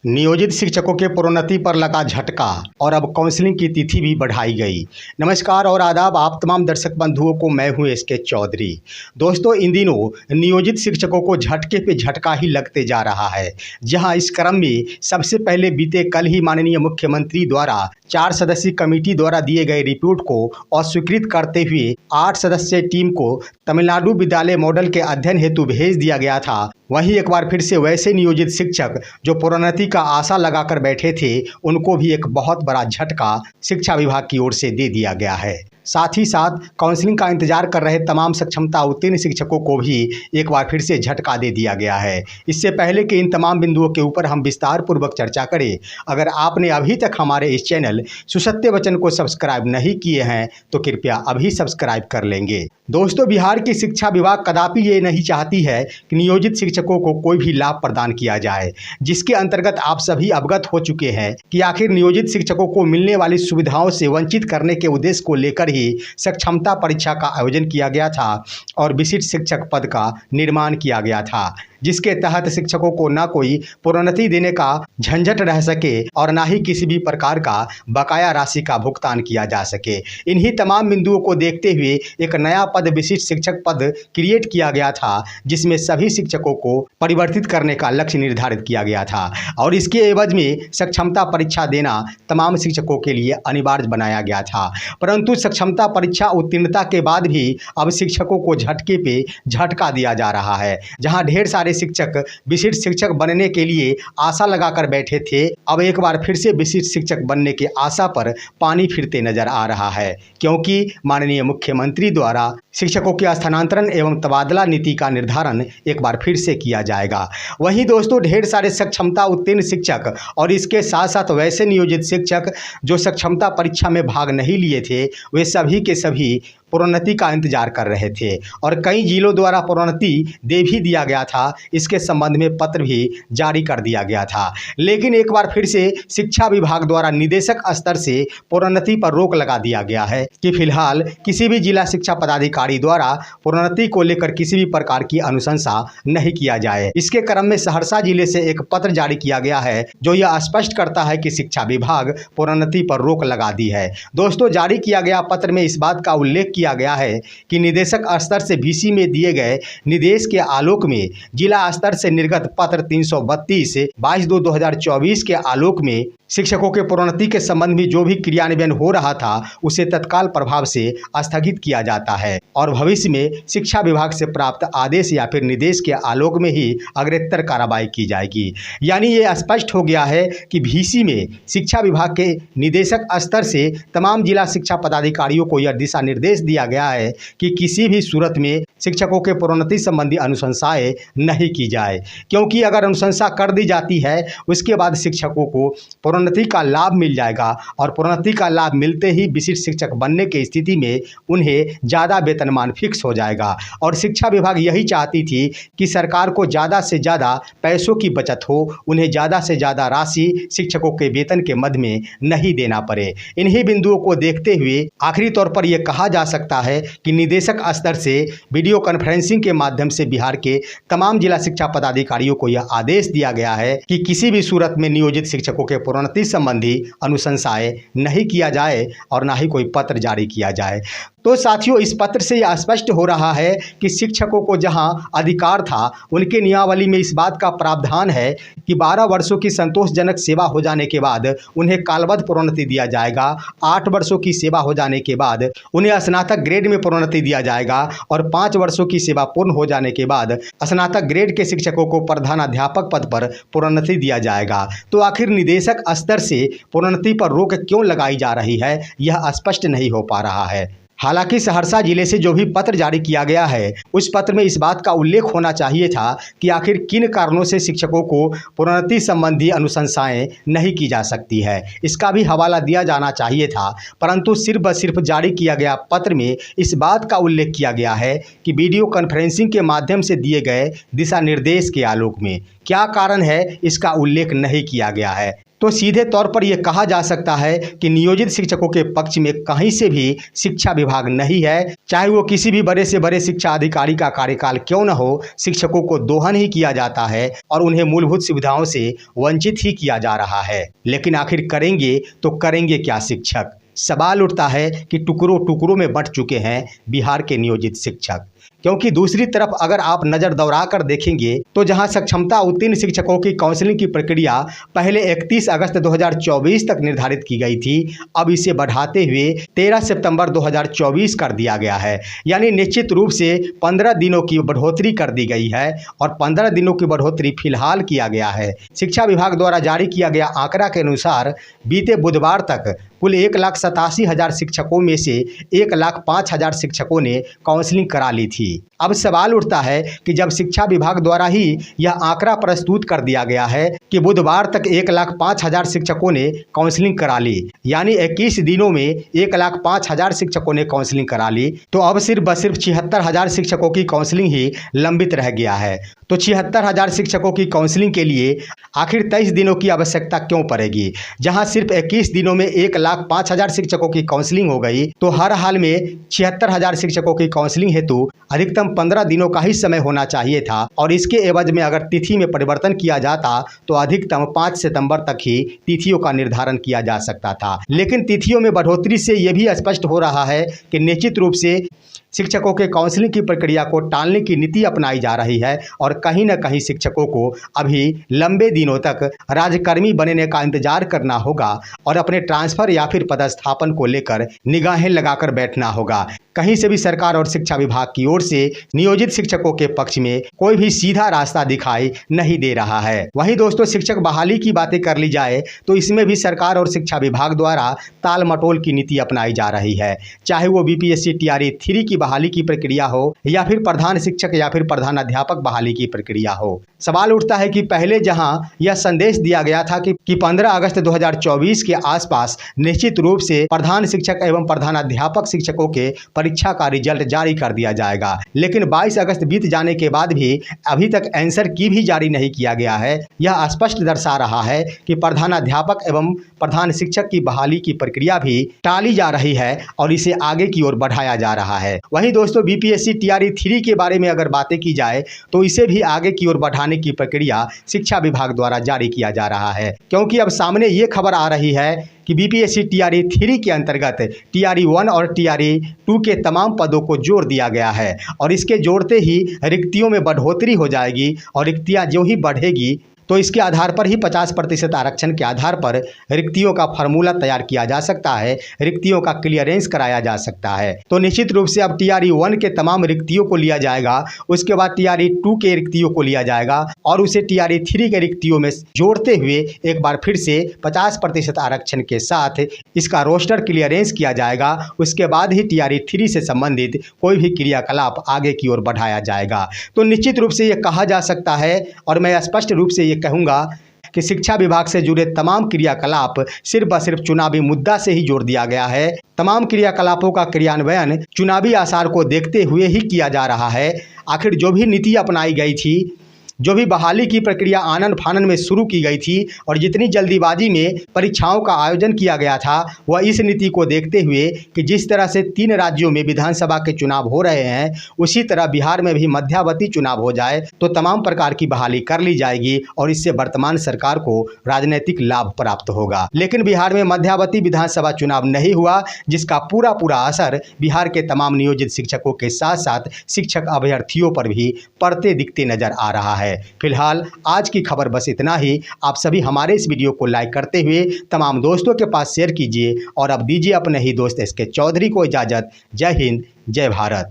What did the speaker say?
नियोजित शिक्षकों के प्रोन्नति पर लगा झटका और अब काउंसलिंग की तिथि भी बढ़ाई गई। नमस्कार और आदाब आप तमाम दर्शक बंधुओं को, मैं हूं एस के चौधरी। दोस्तों, इन दिनों नियोजित शिक्षकों को झटके पे झटका ही लगते जा रहा है। जहां इस क्रम में सबसे पहले बीते कल ही माननीय मुख्यमंत्री द्वारा 4 सदस्यीय कमेटी द्वारा दिए गए रिपोर्ट को अस्वीकृत करते हुए 8 सदस्यीय टीम को तमिलनाडु विद्यालय मॉडल के अध्ययन हेतु भेज दिया गया था। वहीं एक बार फिर से वैसे नियोजित शिक्षक जो प्रोन्नति का आशा लगाकर बैठे थे, उनको भी एक बहुत बड़ा झटका शिक्षा विभाग की ओर से दे दिया गया है। साथ ही साथ काउंसलिंग का इंतजार कर रहे तमाम सक्षमता उत्तीर्ण शिक्षकों को भी एक बार फिर से झटका दे दिया गया है। इससे पहले कि इन तमाम बिंदुओं के ऊपर हम विस्तार पूर्वक चर्चा करें, अगर आपने अभी तक हमारे इस चैनल सुसत्य वचन को सब्सक्राइब नहीं किए हैं तो कृपया अभी सब्सक्राइब कर लेंगे। दोस्तों, बिहार की शिक्षा विभाग कदापि ये नहीं चाहती है कि नियोजित शिक्षकों को कोई भी लाभ प्रदान किया जाए, जिसके अंतर्गत आप सभी अवगत हो चुके हैं कि आखिर नियोजित शिक्षकों को मिलने वाली सुविधाओं से वंचित करने के उद्देश्य को लेकर ही सक्षमता परीक्षा का आयोजन किया गया था और विशिष्ट शिक्षक पद का निर्माण किया गया था, जिसके तहत शिक्षकों को न कोई प्रोन्नति देने का झंझट रह सके और न ही किसी भी प्रकार का बकाया राशि का भुगतान किया जा सके। इन्हीं तमाम बिंदुओं को देखते हुए एक नया पद विशिष्ट शिक्षक पद क्रिएट किया गया था, जिसमें सभी शिक्षकों को परिवर्तित करने का लक्ष्य निर्धारित किया गया था और इसके एवज में सक्षमता परीक्षा देना तमाम शिक्षकों के लिए अनिवार्य बनाया गया था। परंतु सक्षमता परीक्षा उत्तीर्णता के बाद भी अब शिक्षकों को झटके पे झटका दिया जा रहा है। जहां ढेर सारे शिक्षक विशिष्ट शिक्षक बनने के लिए आशा लगाकर बैठे थे, अब एक बार फिर से विशिष्ट शिक्षक बनने की आशा पर पानी फिरते नजर आ रहा है, क्योंकि माननीय मुख्यमंत्री द्वारा शिक्षकों के स्थानांतरण एवं तबादला नीति का निर्धारण एक बार फिर से किया जाएगा। वहीं दोस्तों, ढेर सारे सक्षमता उत्तीर्ण शिक्षक और इसके साथ साथ वैसे नियोजित शिक्षक जो सक्षमता परीक्षा में भाग नहीं लिए थे, वे सभी के सभी प्रोन्नति का इंतजार कर रहे थे और कई जिलों द्वारा प्रोन्नति दे भी दिया गया था। इसके संबंध में पत्र भी जारी कर दिया गया था, लेकिन एक बार फिर से शिक्षा विभाग द्वारा निदेशक स्तर से प्रोन्नति पर रोक लगा दिया गया है कि फिलहाल किसी भी जिला शिक्षा पदाधिकारी द्वारा प्रोन्नति को लेकर किसी भी प्रकार की अनुशंसा नहीं किया जाए। इसके क्रम में सहरसा जिले से एक पत्र जारी किया गया है जो यह स्पष्ट करता है कि शिक्षा विभाग प्रोन्नति पर रोक लगा दी है। दोस्तों, जारी किया गया पत्र में इस बात का उल्लेख किया गया है कि निदेशक स्तर से VC में दिए गए निर्देश के आलोक में जिला स्तर से निर्गत पत्र 332 22/2024 के आलोक में शिक्षकों के प्रोन्नति के संबंध में जो भी क्रियान्वयन हो रहा था उसे तत्काल प्रभाव से स्थगित किया जाता है और भविष्य में शिक्षा विभाग से प्राप्त आदेश या फिर निर्देश के आलोक में ही अग्रेतर कार्रवाई की जाएगी। यानी ये स्पष्ट हो गया है कि VC में शिक्षा विभाग के निदेशक स्तर से तमाम जिला शिक्षा पदाधिकारियों को यह दिशा निर्देश दिया गया है कि किसी भी सूरत में शिक्षकों के प्रोन्नति संबंधी अनुशंसाएं नहीं की जाए, क्योंकि अगर अनुशंसा कर दी जाती है उसके बाद शिक्षकों को प्रोन्नति का लाभ मिल जाएगा और प्रोन्नति का लाभ मिलते ही विशिष्ट शिक्षक बनने की स्थिति में उन्हें ज़्यादा वेतनमान फिक्स हो जाएगा। और शिक्षा विभाग यही चाहती थी कि सरकार को ज़्यादा से ज़्यादा पैसों की बचत हो, उन्हें ज़्यादा से ज़्यादा राशि शिक्षकों के वेतन के मद में नहीं देना पड़े। इन्हीं बिंदुओं को देखते हुए आखिरी तौर पर यह कहा जा सकता है कि निदेशक स्तर से वीडियो कॉन्फ्रेंसिंग के माध्यम से बिहार के तमाम जिला शिक्षा पदाधिकारियों को यह आदेश दिया गया है कि किसी भी सूरत में नियोजित शिक्षकों के प्रोन्नति संबंधी अनुशंसाएं नहीं किया जाए और ना ही कोई पत्र जारी किया जाए। तो साथियों, इस पत्र से यह स्पष्ट हो रहा है कि शिक्षकों को जहां अधिकार था, उनके नियमावली में इस बात का प्रावधान है कि 12 वर्षों की संतोषजनक सेवा हो जाने के बाद उन्हें कालबद्ध प्रोन्नति दिया जाएगा। 8 वर्षों की सेवा हो जाने के बाद उन्हें स्नातक ग्रेड में प्रोन्नति दिया जाएगा और 5 वर्षों की सेवा पूर्ण हो जाने के बाद स्नातक ग्रेड के शिक्षकों को प्रधानाध्यापक पद पर प्रोन्नति दिया जाएगा। तो आखिर निदेशक स्तर से प्रोन्नति पर रोक क्यों लगाई जा रही है, यह स्पष्ट नहीं हो पा रहा है। हालांकि सहरसा जिले से जो भी पत्र जारी किया गया है, उस पत्र में इस बात का उल्लेख होना चाहिए था कि आखिर किन कारणों से शिक्षकों को प्रोन्नति संबंधी अनुशंसाएं नहीं की जा सकती है, इसका भी हवाला दिया जाना चाहिए था। परंतु सिर्फ जारी किया गया पत्र में इस बात का उल्लेख किया गया है कि वीडियो कॉन्फ्रेंसिंग के माध्यम से दिए गए दिशा निर्देश के आलोक में क्या कारण है, इसका उल्लेख नहीं किया गया है। तो सीधे तौर पर यह कहा जा सकता है कि नियोजित शिक्षकों के पक्ष में कहीं से भी शिक्षा विभाग नहीं है। चाहे वो किसी भी बड़े से बड़े शिक्षा अधिकारी का कार्यकाल क्यों न हो, शिक्षकों को दोहन ही किया जाता है और उन्हें मूलभूत सुविधाओं से वंचित ही किया जा रहा है। लेकिन आखिर करेंगे तो करेंगे क्या शिक्षक? सवाल उठता है कि टुकड़ों टुकड़ों में बंट चुके हैं बिहार के नियोजित शिक्षक। क्योंकि दूसरी तरफ अगर आप नज़र दौड़ा कर देखेंगे तो जहां सक्षमता उत्तीर्ण शिक्षकों की काउंसलिंग की प्रक्रिया पहले 31 अगस्त 2024 तक निर्धारित की गई थी, अब इसे बढ़ाते हुए 13 सितंबर 2024 कर दिया गया है। यानी निश्चित रूप से 15 दिनों की बढ़ोतरी कर दी गई है और 15 दिनों की बढ़ोतरी फिलहाल किया गया है। शिक्षा विभाग द्वारा जारी किया गया आंकड़ा के अनुसार बीते बुधवार तक कुल 1,87,000 शिक्षकों में से 1,05,000 शिक्षकों ने काउंसलिंग करा ली थी। अब सवाल उठता है कि जब शिक्षा विभाग द्वारा ही यह आंकड़ा प्रस्तुत कर दिया गया है कि बुधवार तक 1,05,000 शिक्षकों ने काउंसलिंग करा ली, यानी 21 दिनों में 1,05,000 शिक्षकों ने काउंसलिंग करा ली, तो अब सिर्फ 76,000 शिक्षकों की काउंसलिंग ही लंबित रह गया है। तो 76,000 शिक्षकों की काउंसलिंग के लिए आखिर 23 दिनों की आवश्यकता क्यों पड़ेगी? जहां सिर्फ 21 दिनों में 1,05,000 शिक्षकों की काउंसलिंग हो गई, तो हर हाल में 76,000 शिक्षकों की काउंसलिंग हेतु अधिकतम 15 दिनों का ही समय होना चाहिए था और इसके एवज में अगर तिथि में परिवर्तन किया जाता तो अधिकतम 5 सितंबर तक ही तिथियों का निर्धारण किया जा सकता था। लेकिन तिथियों में बढ़ोतरी से यह भी स्पष्ट हो रहा है कि निश्चित रूप से शिक्षकों के काउंसलिंग की प्रक्रिया को टालने की नीति अपनाई जा रही है और कहीं न कहीं शिक्षकों को अभी लंबे दिनों तक राज्यकर्मी बनने का इंतजार करना होगा और अपने ट्रांसफर या फिर पदस्थापन को लेकर निगाहें लगाकर बैठना होगा। कहीं से भी सरकार और शिक्षा विभाग की ओर से नियोजित शिक्षकों के पक्ष में कोई भी सीधा रास्ता दिखाई नहीं दे रहा है। वहीं दोस्तों, शिक्षक बहाली की बातें कर ली जाए तो इसमें भी सरकार और शिक्षा विभाग द्वारा ताल मटोल की नीति अपनाई जा रही है। चाहे वो बीपीएससी टीआरई 3 की बहाली की प्रक्रिया हो या फिर प्रधान शिक्षक या फिर प्रधान अध्यापक बहाली की प्रक्रिया हो। सवाल उठता है कि पहले जहां यह संदेश दिया गया था कि 15 अगस्त 2024 के आसपास निश्चित रूप से प्रधान शिक्षक एवं प्रधान अध्यापक शिक्षकों के परीक्षा का रिजल्ट जारी कर दिया जाएगा, लेकिन 22 अगस्त बीत जाने के बाद भी अभी तक आंसर की भी जारी नहीं किया गया है। यह स्पष्ट दर्शा रहा है कि प्रधानाध्यापक एवं प्रधान शिक्षक की बहाली की प्रक्रिया भी टाली जा रही है और इसे आगे की ओर बढ़ाया जा रहा है। वहीं दोस्तों, बीपीएससी टीआरई 3 के बारे में अगर बातें की जाए तो इसे भी आगे की ओर बढ़ाने की प्रक्रिया शिक्षा विभाग द्वारा जारी किया जा रहा है, क्योंकि अब सामने ये खबर आ रही है कि बीपीएससी टीआरई 3 के अंतर्गत टीआरई 1 और टीआरई 2 के तमाम पदों को जोड़ दिया गया है और इसके जोड़ते ही रिक्तियों में बढ़ोतरी हो जाएगी और रिक्तियां जो ही बढ़ेगी तो इसके आधार पर ही 50% आरक्षण के आधार पर रिक्तियों का फार्मूला तैयार किया जा सकता है, रिक्तियों का क्लियरेंस कराया जा सकता है। तो निश्चित रूप से अब टीआरई 1 के तमाम रिक्तियों को लिया जाएगा, उसके बाद टीआरई 2 के रिक्तियों को लिया जाएगा और उसे टीआरई 3 के रिक्तियों में जोड़ते हुए एक बार फिर से 50% आरक्षण के साथ इसका रोस्टर क्लियरेंस किया जाएगा। उसके बाद ही टीआरई 3 से संबंधित कोई भी क्रियाकलाप आगे की ओर बढ़ाया जाएगा। तो निश्चित रूप से ये कहा जा सकता है और मैं स्पष्ट रूप से कहूंगा कि शिक्षा विभाग से जुड़े तमाम क्रियाकलाप सिर्फ व सिर्फ चुनावी मुद्दा से ही जोड़ दिया गया है। तमाम क्रियाकलापों का क्रियान्वयन चुनावी आसार को देखते हुए ही किया जा रहा है। आखिर जो भी नीति अपनाई गई थी, जो भी बहाली की प्रक्रिया आनन फानन में शुरू की गई थी और जितनी जल्दीबाजी में परीक्षाओं का आयोजन किया गया था, वह इस नीति को देखते हुए कि जिस तरह से 3 राज्यों में विधानसभा के चुनाव हो रहे हैं, उसी तरह बिहार में भी मध्यावधि चुनाव हो जाए तो तमाम प्रकार की बहाली कर ली जाएगी और इससे वर्तमान सरकार को राजनीतिक लाभ प्राप्त होगा। लेकिन बिहार में मध्यावधि विधानसभा चुनाव नहीं हुआ, जिसका पूरा असर बिहार के तमाम नियोजित शिक्षकों के साथ साथ शिक्षक अभ्यर्थियों पर भी पड़ते दिखते नजर आ रहा है। फिलहाल आज की खबर बस इतना ही। आप सभी हमारे इस वीडियो को लाइक करते हुए तमाम दोस्तों के पास शेयर कीजिए और अब दीजिए अपने ही दोस्त एसके चौधरी को इजाज़त। जय हिंद, जय भारत।